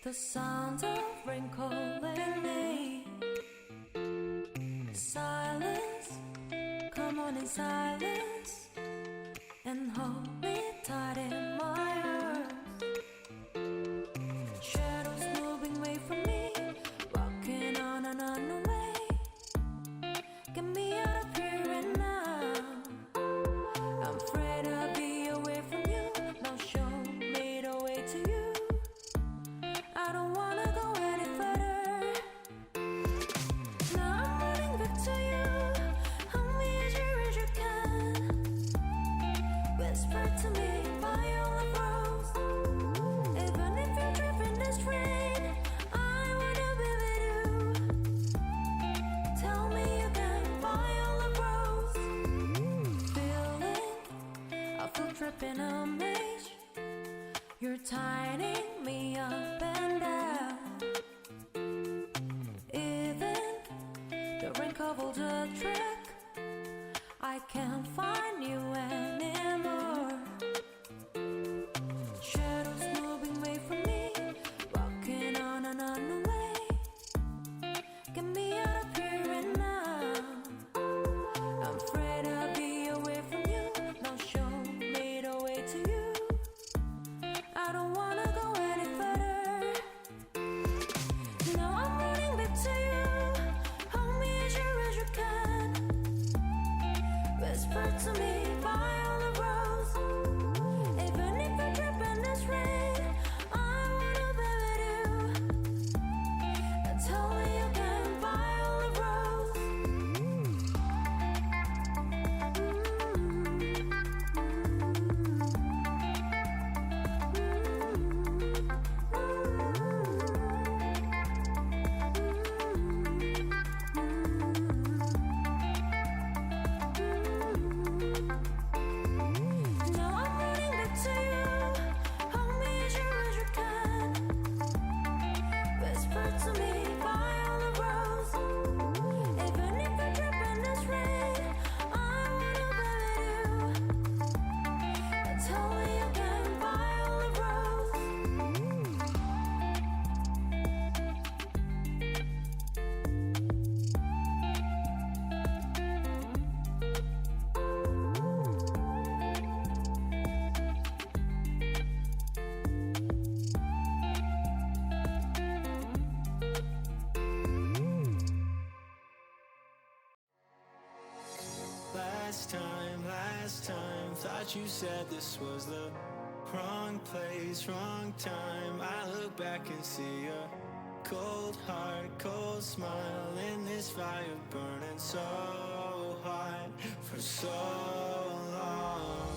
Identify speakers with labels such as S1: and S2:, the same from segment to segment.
S1: The sound of rain calling me. Silence, come on in silence, and hold me tight in my arms. Shadows moving away from me, walking on and on away. Get me out of here right now. I'm afraid I'll be away from you. Now show me the way to you. I don't wanna go any further. Now I'm running back to you. Hold me as you can. Whisper to me by all the rose. Even if you're driving this train, I wanna be with you. Tell me again by all the rose. Feeling, I feel tripping on me. You're tightening me up and down. Even the rain covered the track, I can't find you anymore. Shadows moving away from me, walking on and on away. Get me out of here right now. I'm afraid I'll be away from you. Now show me the way to you. I don't wanna go any further. Now I'm running back to you. Hold me as you can. Whisper to me by all the rose. Even if I trip in this rain, I wanna be with you. Tell me again by all the rose. Now I'm running back to you. Hold me as you can. Whisper to me by all the rose. Even if I trip in this rain, I wanna be with you. Tell me again by all the rose.
S2: Last time, thought you said this was the wrong place, wrong time. I look back and see a cold heart, cold smile in this fire burning so hot for so long.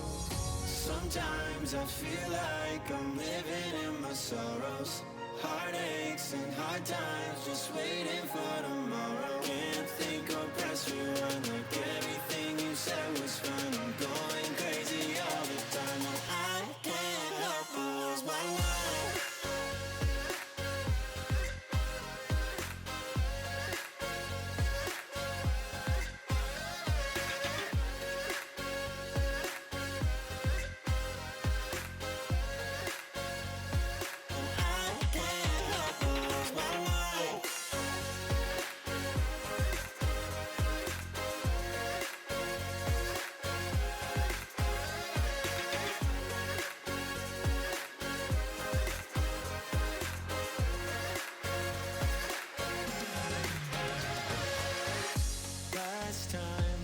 S2: Sometimes I feel like I'm living in my sorrows, heartaches and hard times, just waiting for tomorrow. Can't think or press rewind, like everything you said was fine. I'm going crazy all the time, and I can't help but lose my mind.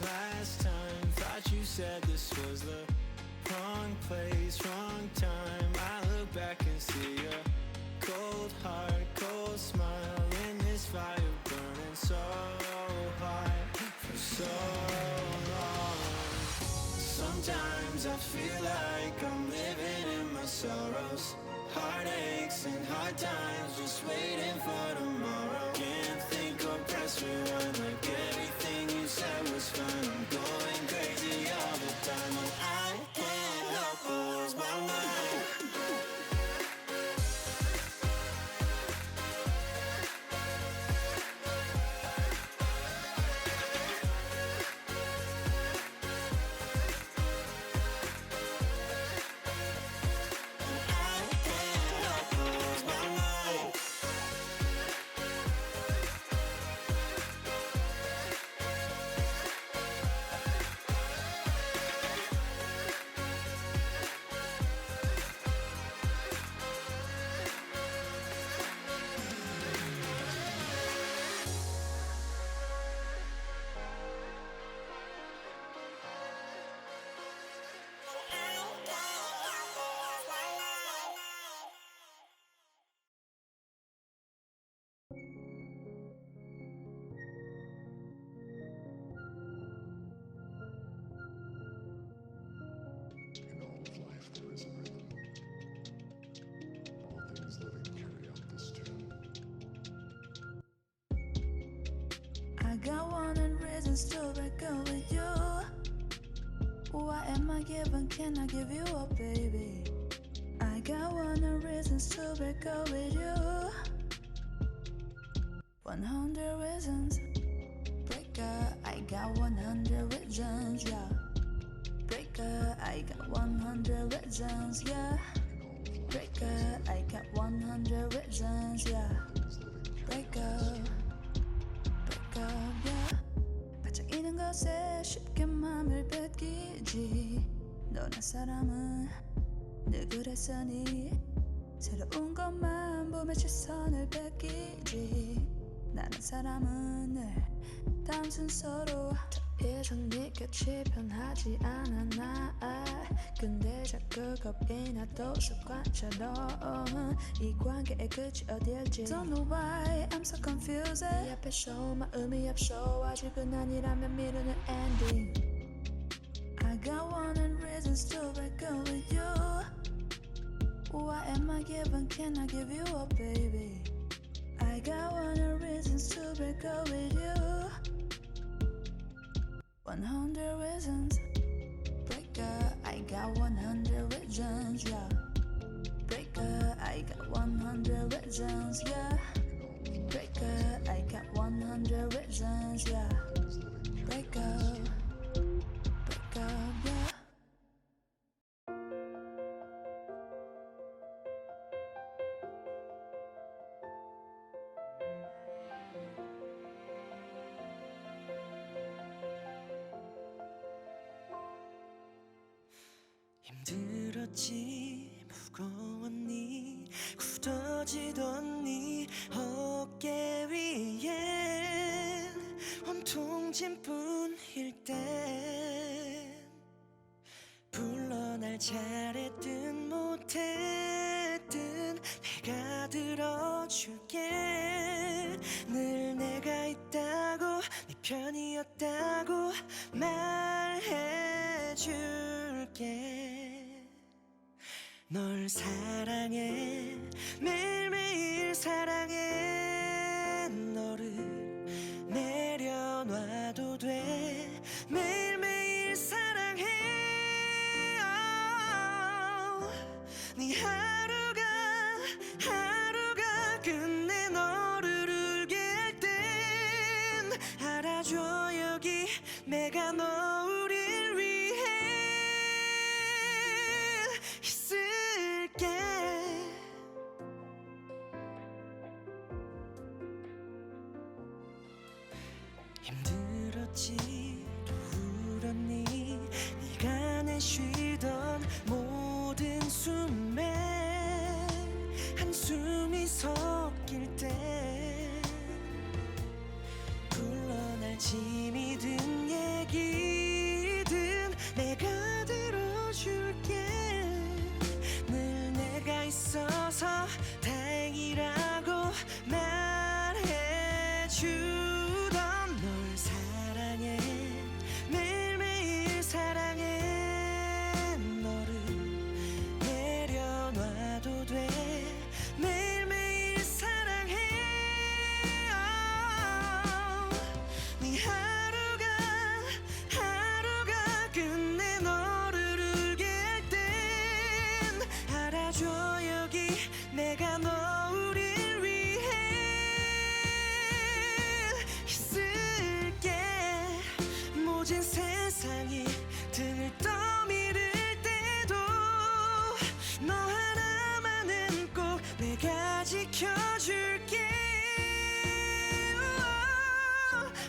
S2: Last time, thought you said this was the wrong place, wrong time. I look back and see a cold heart, cold smile in this fire burning so hot for so long. Sometimes I feel like I'm living in my sorrows, heartaches and hard times, just waiting for tomorrow. Can't think or press rewind, like everything you said was fine. I'm going crazy all the time, and I can't help but lose my mind. I can't help but lose my mind.
S1: got 100 reasons to break up with you. What am I giving? Can I give you up, baby? I got 100 reasons to break up with you. 100 reasons. Break up. I got 100 reasons, yeah. Break up. I got 100 reasons, yeah. Break up. I got 100 reasons, yeah. Break up. Break up, yeah. 반짝이는 것에 쉽게 맘을 뺏기지. 너란 사람은 누구랬으니 새로운 것만 보며 시선을 뺏기지. 나란 사람은 늘 다음 순서로 예전 네 곁이 편하지 않아 나. 근데 자꾸 겁이 나도 습관처럼 이 관계의 끝이 어딜지 Don't know why I'm so confused. 네 앞에서 마음이 앞서 아직은 아니라면 미루는 ending. I got 100 reasons to break up with you. What am I giving? Can I give you up, baby? I got 100 reasons to break up with you. 100 reasons. Break up. I got 100 reasons, yeah. Break up. I got 100 reasons, yeah. Break up. I got 100 reasons, yeah. Break up. Break up, yeah.
S2: 힘들었지 무거웠니 굳어지던 네 어깨 위엔 온통 짐뿐일 땐 불러 날 잘했든 못했든 내가 들어줄게. 늘 내가 있다고 네 편이었다고 말해줄게. 널 사랑해 매일매일 사랑해. 너를 내려놔도 돼 매일매일 사랑해. 네 하루가 끝내 너를 울게 할 땐 알아줘 여기 내가 너를 위해 있을게. 힘들었지 또 울었니 네가 내쉬던 모든 숨에 한숨이 섞일 때 불러 날 짐이든 얘기든 내가 들어줄게. 늘 내가 있어서 다행이라고 말해주던 널 사랑해 매일매일 사랑해. 너를 내려놔도 돼 매일매일 사랑해. 네 하루가 끝내 너를 울게 할 땐 알아줘 여기 내가 너를 위해 있을게. 모진 세상이 등을 떠밀을 때도 너 하나만은 꼭 내가 지켜줄게.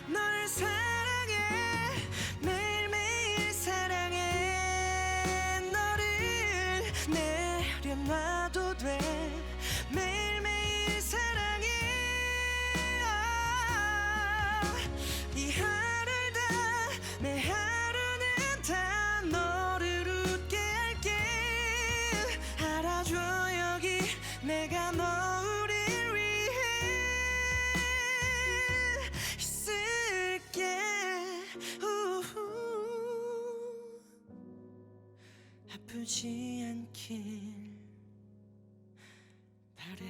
S2: 널 사랑해 매일매일 사랑해. 너를 내려놔도 돼 매일매일 사랑해. 이 하루를 다 내 하루는 다 너를 웃게 할게. 알아줘 여기 내가 너를 위해 있을게. 아프지 않길 바래.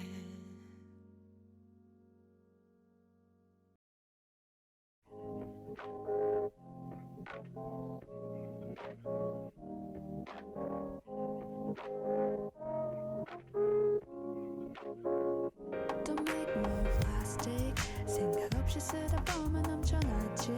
S1: Don't make more plastic 생각 없이 쓰다 보면 넘쳐나지